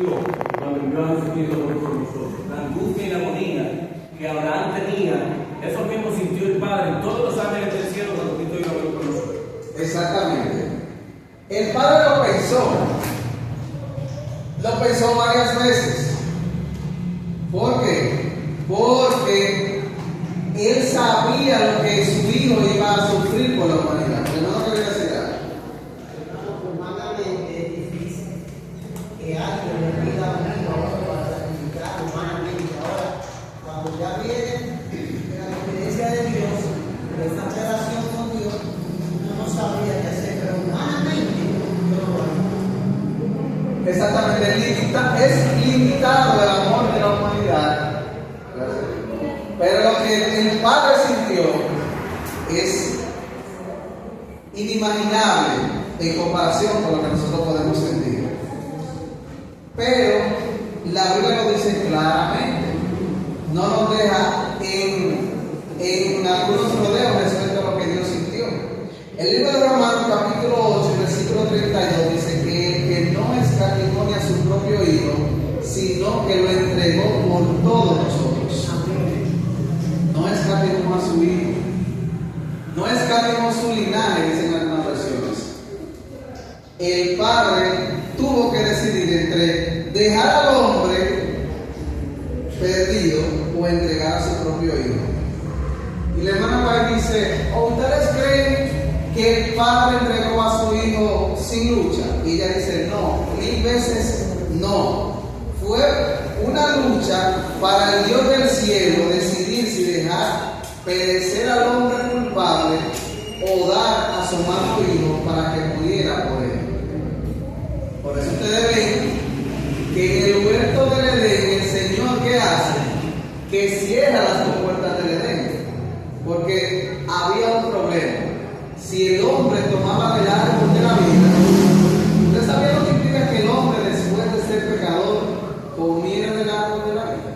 cuando envió a Jesucristo por nosotros. La angustia y la agonía que Abraham tenía, eso mismo sintió el Padre y todos los ángeles del cielo cuando Cristo iba a venir por nosotros. Exactamente. El Padre lo pensó varias veces. ¿Por qué? Porque Él sabía lo que su Hijo iba a sufrir por la humanidad. Pero no quería decir algo. Humanamente es difícil que alguien le pida a un hijo a otro para sacrificar humanamente. Ahora, cuando ya viene la experiencia de Dios, de esta relación con Dios, uno no sabría qué hacer, pero humanamente yo lo hago. Exactamente, es limitado el amor de la humanidad. Pero lo que el Padre sintió es inimaginable en comparación con lo que nosotros podemos sentir. Pero la Biblia lo dice claramente, no nos deja en algunos rodeos respecto a lo que Dios sintió. El libro de Romanos capítulo 8, versículo 32 dice que el que no escatimó a su propio Hijo, sino que lo entregó por todos nosotros. No escatimó a su Hijo, no escatimó su linaje, dicen algunas versiones. El Padre tuvo que decidir entre dejar al hombre perdido o entregar a su propio Hijo. Y la hermana White dice: ¿ustedes creen que el Padre entregó a su Hijo sin lucha? Y ella dice: no, 1000 veces no. Fue una lucha para el Dios del cielo decidir si dejar perecer al hombre culpable o dar a su amado Hijo para que muriera por él. Por eso ustedes ven que en el huerto del Edén, el Señor, ¿qué hace? Que cierra las compuertas del Edén, porque había un problema. Si el hombre tomaba del árbol de la vida, ¿usted sabía lo que implica que el hombre, después de ser pecador, comiera del árbol de la vida?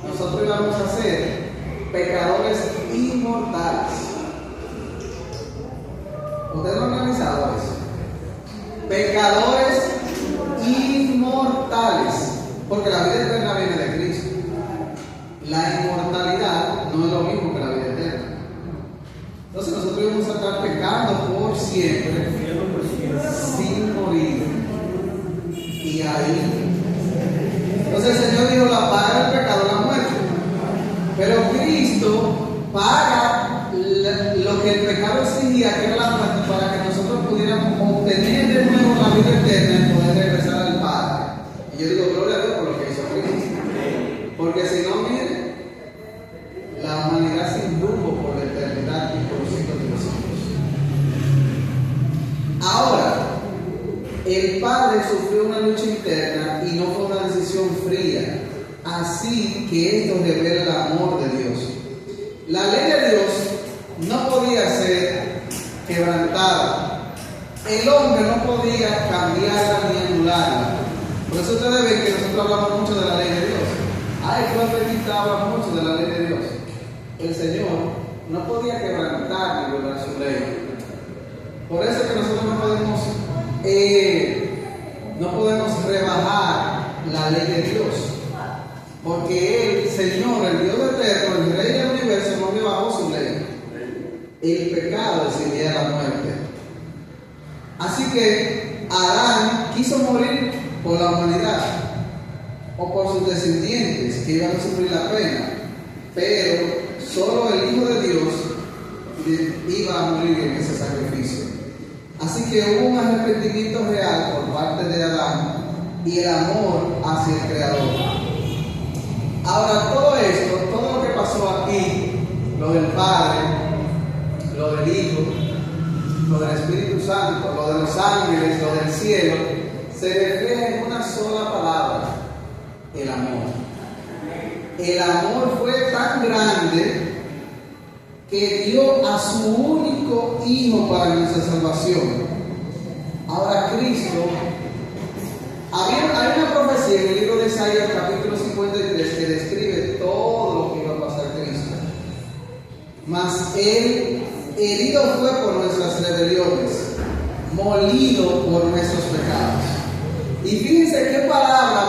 Nosotros íbamos a ser pecadores inmortales. ¿Ustedes lo han analizado eso? Pecadores inmortales, porque la vida eterna viene de Cristo. La inmortalidad no es lo mismo que la vida eterna. Entonces nosotros íbamos a estar pecando por siempre, sin morir. Y ahí, entonces el Señor dijo: la paga del pecado, la muerte. Pero Cristo paga lo que el pecado exigía, que era la muerte, para que nosotros pudiéramos obtener de nuevo la vida eterna y poder regresar al Padre. Y yo digo: gloria a Dios por lo que hizo Cristo. Porque si no, miren, la humanidad sin rumbo por la eternidad y por los siglos de los siglos. Ahora, el Padre sufrió una lucha interna y no fue una decisión fría. Así que esto revela el amor de Dios. La ley de Dios no podía ser quebrantada. El hombre no podía cambiarla ni anularla. Por eso ustedes ven que nosotros hablamos mucho de la ley de Dios. El profeta habla mucho de la ley de Dios. El Señor no podía quebrantar ni violar su ley. Por eso es que nosotros no podemos rebajar la ley de Dios. Porque el Señor, el Dios eterno, el Rey del universo, no rebajó su ley. El pecado decidía la muerte. Así que Adán quiso morir por la humanidad o por sus descendientes que iban a sufrir la pena, pero solo el Hijo de Dios iba a morir en ese sacrificio. Así que hubo un arrepentimiento real por parte de Adán y el amor hacia el Creador. Ahora, todo esto, todo lo que pasó aquí, lo del Padre, lo del Hijo, lo del Espíritu Santo, lo de los ángeles, lo del cielo, se refleja en una sola palabra: el amor. El amor fue tan grande que dio a su único Hijo para nuestra salvación. Ahora Cristo, hay una profecía en el libro de Isaías capítulo 53 que describe todo lo que iba a pasar Cristo. Mas Él herido fue por nuestras rebeliones, molido por nuestros pecados. Y fíjense qué palabra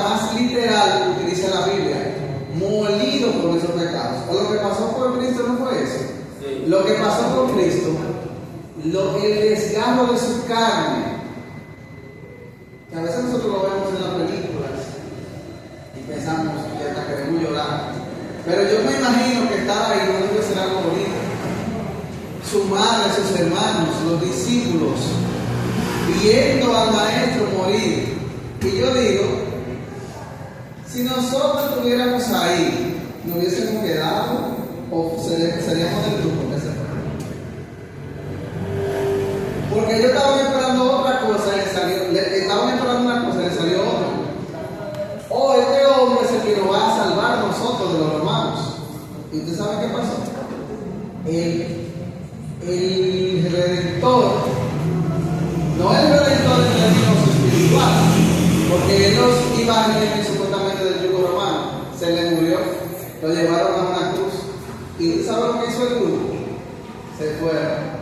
lo que pasó con Cristo, el desgarro de su carne, que a veces nosotros lo vemos en las películas y pensamos que hasta queremos llorar, pero yo me imagino que estar ahí no debe ser algo bonito. Su madre, sus hermanos, los discípulos, viendo al maestro morir. Y yo digo, si nosotros estuviéramos ahí, ¿nos hubiésemos quedado o seríamos del grupo que se fue? Porque ellos estaban esperando otra cosa y estaban esperando una cosa y le salió otra. Oh, este hombre es el que nos va a salvar a nosotros de los romanos. ¿Y usted sabe qué pasó? El redentor, no el redentor en términos espiritual, porque él nos iba a venir supuestamente del yugo romano, se le murió, lo llevaron a una cruz. ¿Y usted sabe lo que hizo el grupo? Se fueron,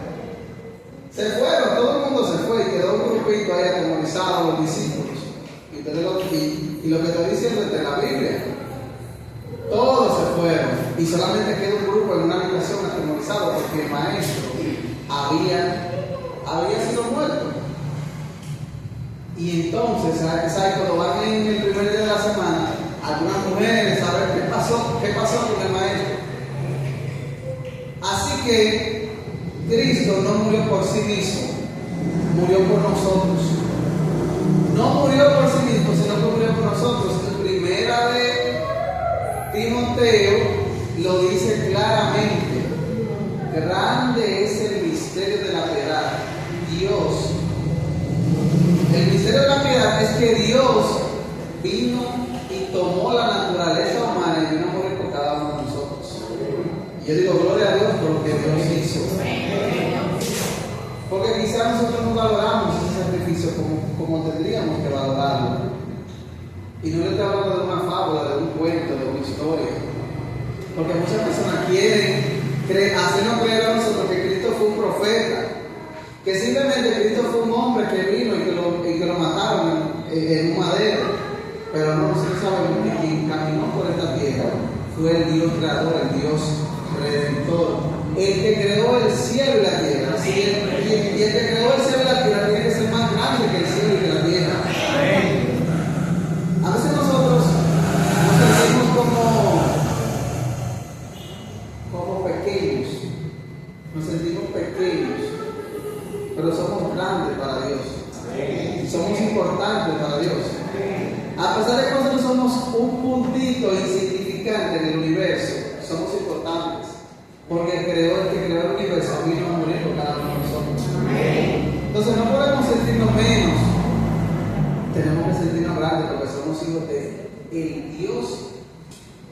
todo el mundo se fue y quedó un grupito ahí atemorizado, los discípulos. Y lo que estoy diciendo es de la Biblia. Todos se fueron y solamente quedó un grupo en una habitación atemorizado porque el maestro había sido muerto. Y entonces, ¿sabes? Cuando van en el primer día de la semana, algunas mujeres saben qué pasó con el maestro. Así que Cristo no murió por sí mismo, murió por nosotros. No murió por sí mismo, sino que murió por nosotros. En primera de Timoteo lo dice claramente: grande es el misterio de la piedad. El misterio de la piedad es que Dios vino y tomó la naturaleza humana y vino a morir por cada uno de nosotros. Y yo digo, gloria a Dios por lo que Dios hizo. Porque quizás nosotros no valoramos ese sacrificio como tendríamos que valorarlo. Y no le estoy hablando de una fábula, de un cuento, de una historia. Porque muchas personas quieren hacernos creer a nosotros que Cristo fue un profeta, que simplemente Cristo fue un hombre que vino y que lo mataron en un madero. Pero no, nosotros sabemos que quien caminó por esta tierra fue el Dios creador, el Dios redentor, el que creó el cielo y la tierra. Y el que creó el cielo y la tierra tiene que ser más grande que el cielo y que la tierra. A veces nosotros nos sentimos como pequeños, nos sentimos pequeños, pero somos grandes para Dios. Somos importantes para Dios. A pesar de que nosotros somos un puntito insignificante en el universo, somos importantes. Porque el que creó el universo vino a morir por cada uno de nosotros. Entonces no podemos sentirnos menos. Tenemos que sentirnos grandes porque somos hijos de el Dios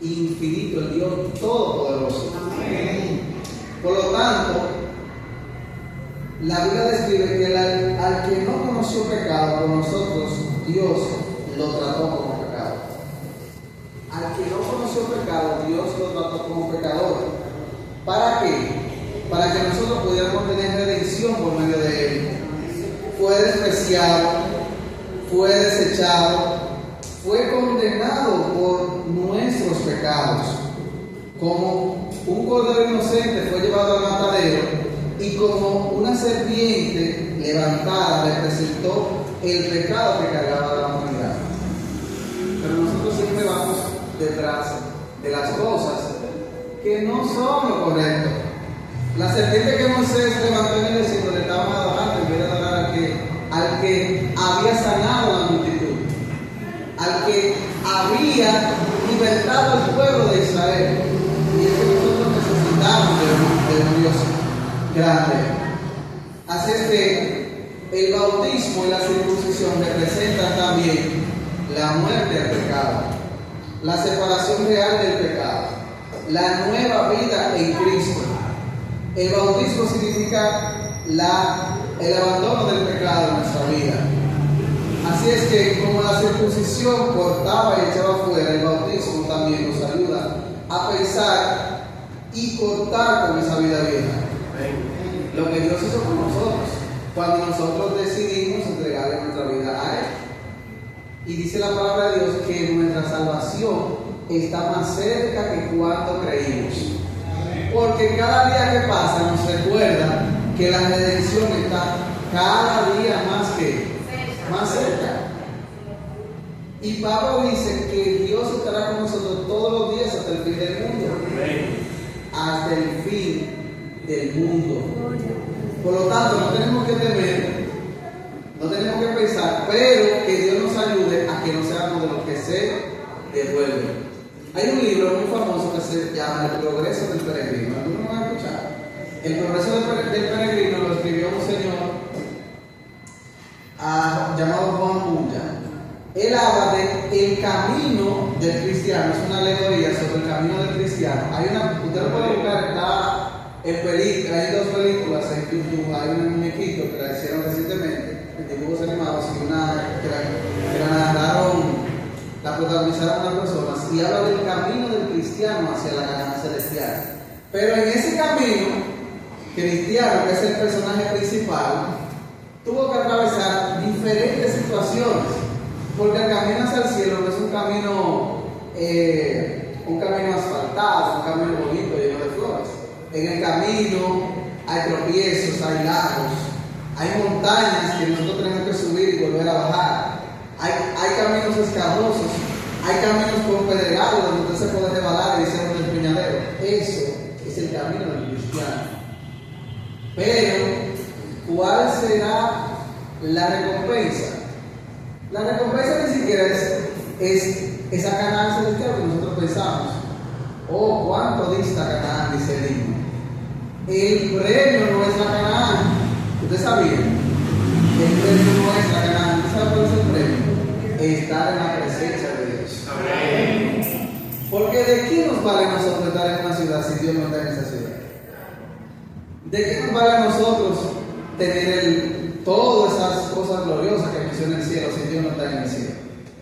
infinito, el Dios todopoderoso. Por lo tanto, la Biblia describe que al que no conoció pecado, por nosotros Dios lo trató como pecado. Al que no conoció pecado, Dios lo trató como pecador. ¿Para qué? Para que nosotros pudiéramos tener redención por medio de él. Fue despreciado, fue desechado, fue condenado por nuestros pecados. Como un cordero inocente fue llevado al matadero y como una serpiente levantada representó el pecado que cargaba la humanidad. Pero nosotros siempre vamos detrás de las cosas que no son lo correcto. La serpiente que Moisés levantó en el desierto le estaban adorando en vez de adorar al que había sanado la multitud, al que había libertado al pueblo de Israel. Y es que nosotros necesitamos de un Dios grande. Así es que el bautismo y la circuncisión representan también la muerte al pecado, la separación real del pecado, la nueva vida en Cristo. El bautismo significa el abandono del pecado en nuestra vida. Así es que como la circuncisión cortaba y echaba fuera, el bautismo también nos ayuda a pensar y cortar con esa vida vieja. Lo que Dios hizo con nosotros cuando nosotros decidimos entregarle nuestra vida a Él. Y dice la palabra de Dios que nuestra salvación está más cerca que cuando creímos. Porque cada día que pasa nos recuerda que la redención está cada día más cerca. Y Pablo dice que Dios estará con nosotros todos los días hasta el fin del mundo. Hasta el fin del mundo. Por lo tanto, no tenemos que temer, no tenemos que pensar, pero que Dios nos ayude a que no seamos de los que se devuelven. Hay un libro muy famoso que se llama El progreso del peregrino. ¿Alguno lo ha escuchado? El progreso del peregrino lo escribió un señor llamado Juan Bunyan. Él habla de el camino del cristiano, es una alegoría sobre el camino del cristiano. Usted lo puede buscar, está en película, hay dos películas en YouTube, hay un muñequito que la hicieron recientemente, en dibujos animados, y que la narraron, la protagonizaron unas personas, y habla del camino del cristiano hacia la Canaán celestial. Pero en ese camino cristiano, que es el personaje principal, tuvo que atravesar diferentes situaciones. Porque el camino hacia el cielo no es un camino asfaltado, un camino bonito, lleno de flores. En el camino hay tropiezos, hay lagos, hay montañas que nosotros tenemos que subir y volver a bajar. Hay caminos escabrosos, hay caminos con pedregales donde usted se puede rebalar y irse un despeñadero. Eso es el camino del cristiano. Pero, ¿cuál será la recompensa? La recompensa ni siquiera es esa Canaán celestial que nosotros pensamos. Oh, cuánto dista Canaán, dice el himno. El premio no es la Canaán. ¿Usted sabía? El premio no es la Canaán. ¿Usted sabe cuál es el premio? Estar en la presencia de Dios. Amén. Porque ¿de qué nos vale a nosotros estar en una ciudad si Dios no está en esa ciudad? ¿De qué nos vale a nosotros tener todas esas cosas gloriosas que menciona el cielo si Dios no está en el cielo?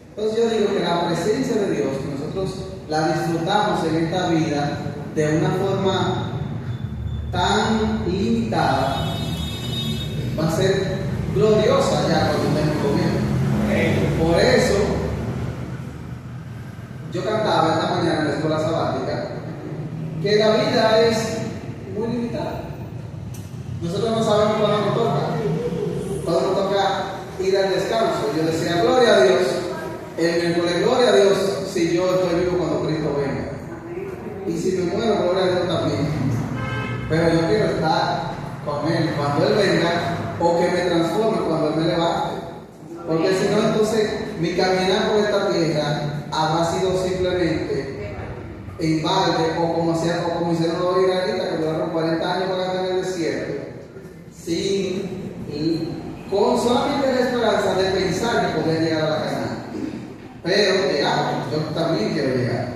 Entonces yo digo que la presencia de Dios, que nosotros la disfrutamos en esta vida de una forma tan limitada, va a ser gloriosa ya cuando estemos comiendo. Por eso yo cantaba esta mañana en la escuela sabática que la vida es muy limitada. Nosotros no sabemos cuándo nos toca. Cuando nos toca ir al descanso. Yo decía, gloria a Dios. El miércoles, gloria a Dios si yo estoy vivo cuando Cristo venga. Y si me muero, gloria a Dios también. Pero yo quiero estar con Él cuando Él venga, o que me transforme cuando Él me levante. Porque si no, entonces mi caminar por esta tierra habrá sido simplemente en balde, o como hicieron los israelitas que duraron 40 años para en el desierto, con solamente la esperanza de pensar que podía llegar a la Canaán. Pero llegamos, yo también quiero llegar.